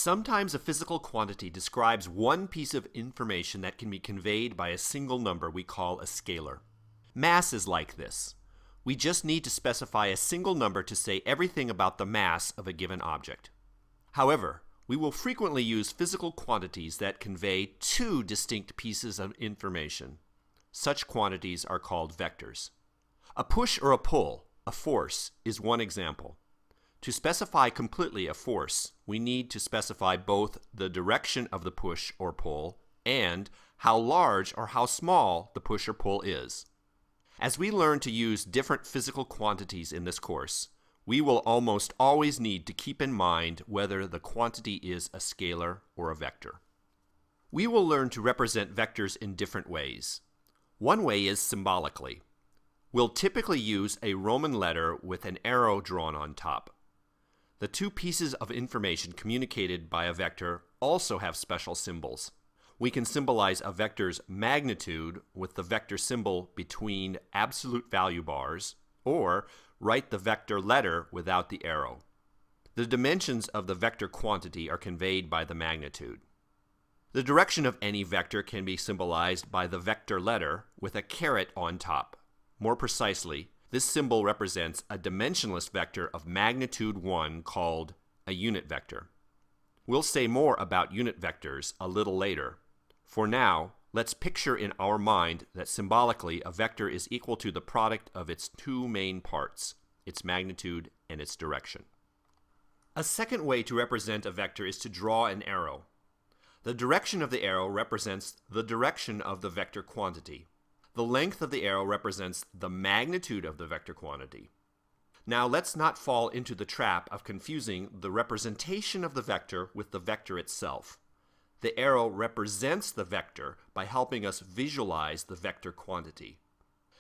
Sometimes a physical quantity describes one piece of information that can be conveyed by a single number we call a scalar. Mass is like this. We just need to specify a single number to say everything about the mass of a given object. However, we will frequently use physical quantities that convey two distinct pieces of information. Such quantities are called vectors. A push or a pull, a force, is one example. To specify completely a force, we need to specify both the direction of the push or pull and how large or how small the push or pull is. As we learn to use different physical quantities in this course, we will almost always need to keep in mind whether the quantity is a scalar or a vector. We will learn to represent vectors in different ways. One way is symbolically. We'll typically use a Roman letter with an arrow drawn on top. The two pieces of information communicated by a vector also have special symbols. We can symbolize a vector's magnitude with the vector symbol between absolute value bars, or write the vector letter without the arrow. The dimensions of the vector quantity are conveyed by the magnitude. The direction of any vector can be symbolized by the vector letter with a caret on top. More precisely, this symbol represents a dimensionless vector of magnitude 1 called a unit vector. We'll say more about unit vectors a little later. For now, let's picture in our mind that symbolically a vector is equal to the product of its two main parts, its magnitude and its direction. A second way to represent a vector is to draw an arrow. The direction of the arrow represents the direction of the vector quantity. The length of the arrow represents the magnitude of the vector quantity. Now let's not fall into the trap of confusing the representation of the vector with the vector itself. The arrow represents the vector by helping us visualize the vector quantity.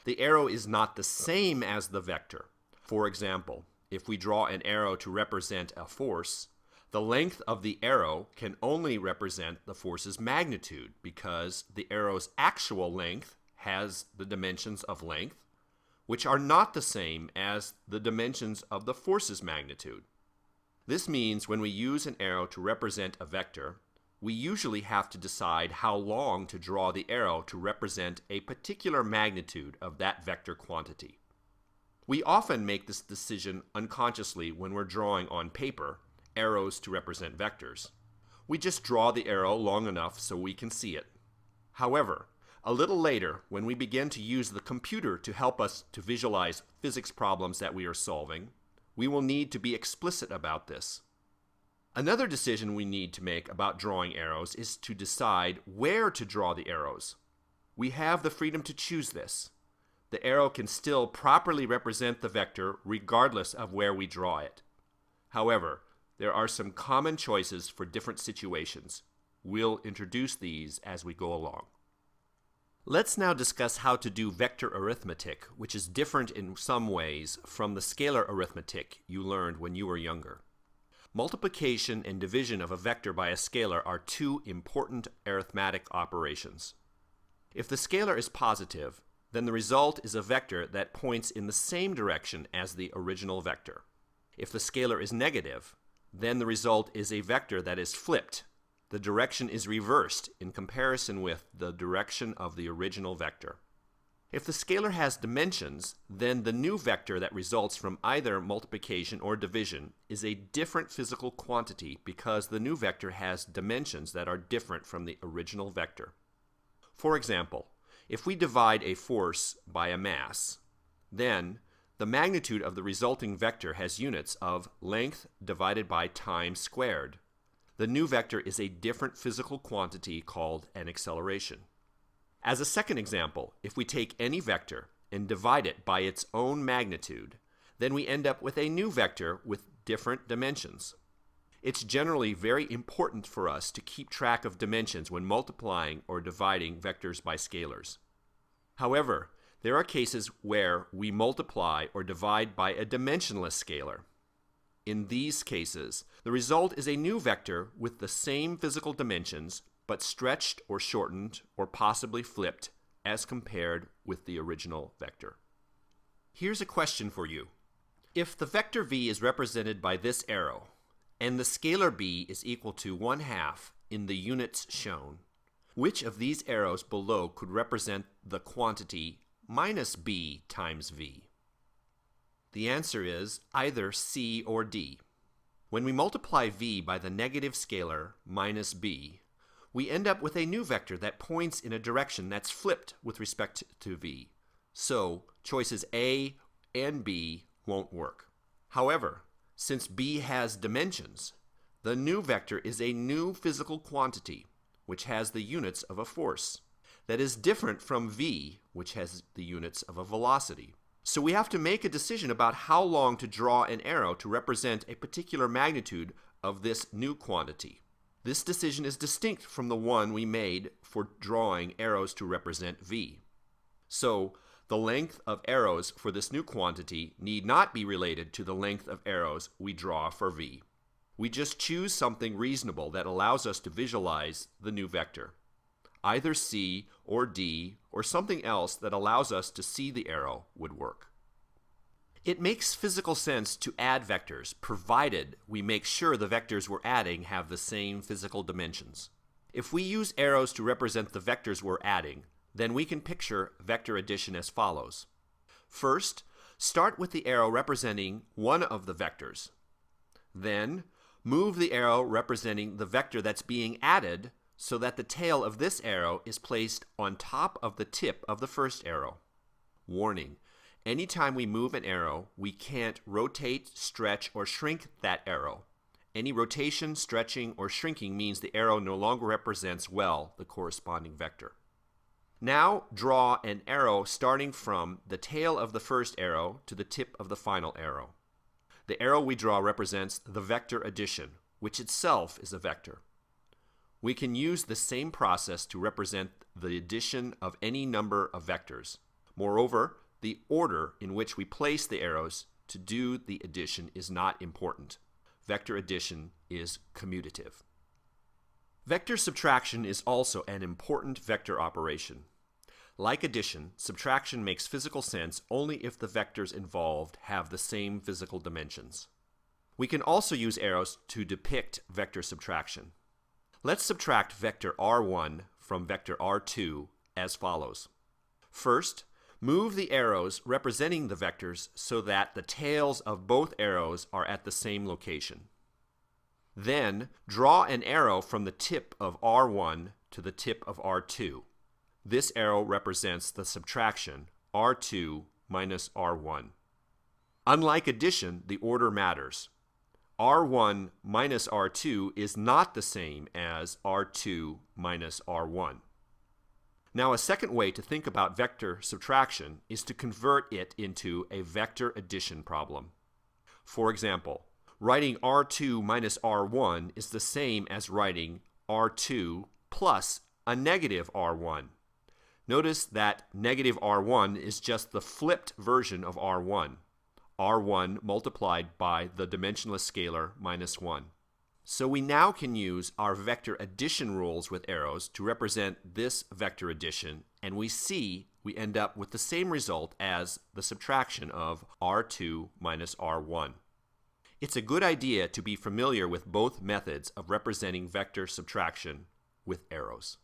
The arrow is not the same as the vector. For example, if we draw an arrow to represent a force, the length of the arrow can only represent the force's magnitude because the arrow's actual length has the dimensions of length, which are not the same as the dimensions of the force's magnitude. This means when we use an arrow to represent a vector, we usually have to decide how long to draw the arrow to represent a particular magnitude of that vector quantity. We often make this decision unconsciously when we're drawing on paper arrows to represent vectors. We just draw the arrow long enough so we can see it. However, a little later, when we begin to use the computer to help us to visualize physics problems that we are solving, we will need to be explicit about this. Another decision we need to make about drawing arrows is to decide where to draw the arrows. We have the freedom to choose this. The arrow can still properly represent the vector regardless of where we draw it. However, there are some common choices for different situations. We'll introduce these as we go along. Let's now discuss how to do vector arithmetic, which is different in some ways from the scalar arithmetic you learned when you were younger. Multiplication and division of a vector by a scalar are two important arithmetic operations. If the scalar is positive, then the result is a vector that points in the same direction as the original vector. If the scalar is negative, then the result is a vector that is flipped. The direction is reversed in comparison with the direction of the original vector. If the scalar has dimensions, then the new vector that results from either multiplication or division is a different physical quantity because the new vector has dimensions that are different from the original vector. For example, if we divide a force by a mass, then the magnitude of the resulting vector has units of length divided by time squared. The new vector is a different physical quantity called an acceleration. As a second example, if we take any vector and divide it by its own magnitude, then we end up with a new vector with different dimensions. It's generally very important for us to keep track of dimensions when multiplying or dividing vectors by scalars. However, there are cases where we multiply or divide by a dimensionless scalar. In these cases, the result is a new vector with the same physical dimensions, but stretched or shortened or possibly flipped as compared with the original vector. Here's a question for you. If the vector v is represented by this arrow, and the scalar b is equal to 1/2 in the units shown. Which of these arrows below could represent the quantity minus b times v? The answer is either C or D. When we multiply v by the negative scalar minus b, we end up with a new vector that points in a direction that's flipped with respect to v. So choices A and B won't work. However, since b has dimensions, the new vector is a new physical quantity which has the units of a force that is different from v, which has the units of a velocity. So we have to make a decision about how long to draw an arrow to represent a particular magnitude of this new quantity. This decision is distinct from the one we made for drawing arrows to represent v. So the length of arrows for this new quantity need not be related to the length of arrows we draw for v. We just choose something reasonable that allows us to visualize the new vector. Either C or D or something else that allows us to see the arrow would work. It makes physical sense to add vectors, provided we make sure the vectors we're adding have the same physical dimensions. If we use arrows to represent the vectors we're adding, then we can picture vector addition as follows. First, start with the arrow representing one of the vectors. Then, move the arrow representing the vector that's being added so that the tail of this arrow is placed on top of the tip of the first arrow. Warning: anytime we move an arrow, we can't rotate, stretch, or shrink that arrow. Any rotation, stretching, or shrinking means the arrow no longer represents well the corresponding vector. Now draw an arrow starting from the tail of the first arrow to the tip of the final arrow. The arrow we draw represents the vector addition, which itself is a vector. We can use the same process to represent the addition of any number of vectors. Moreover, the order in which we place the arrows to do the addition is not important. Vector addition is commutative. Vector subtraction is also an important vector operation. Like addition, subtraction makes physical sense only if the vectors involved have the same physical dimensions. We can also use arrows to depict vector subtraction. Let's subtract vector r1 from vector r2 as follows. First, move the arrows representing the vectors so that the tails of both arrows are at the same location. Then, draw an arrow from the tip of r1 to the tip of r2. This arrow represents the subtraction, r2 minus r1. Unlike addition, the order matters. r1 minus r2 is not the same as r2 minus r1. Now, a second way to think about vector subtraction is to convert it into a vector addition problem. For example, writing r2 minus r1 is the same as writing r2 plus a negative r1. Notice that negative r1 is just the flipped version of r1. r1 multiplied by the dimensionless scalar minus 1. So we now can use our vector addition rules with arrows to represent this vector addition, and we see we end up with the same result as the subtraction of r2 minus r1. It's a good idea to be familiar with both methods of representing vector subtraction with arrows.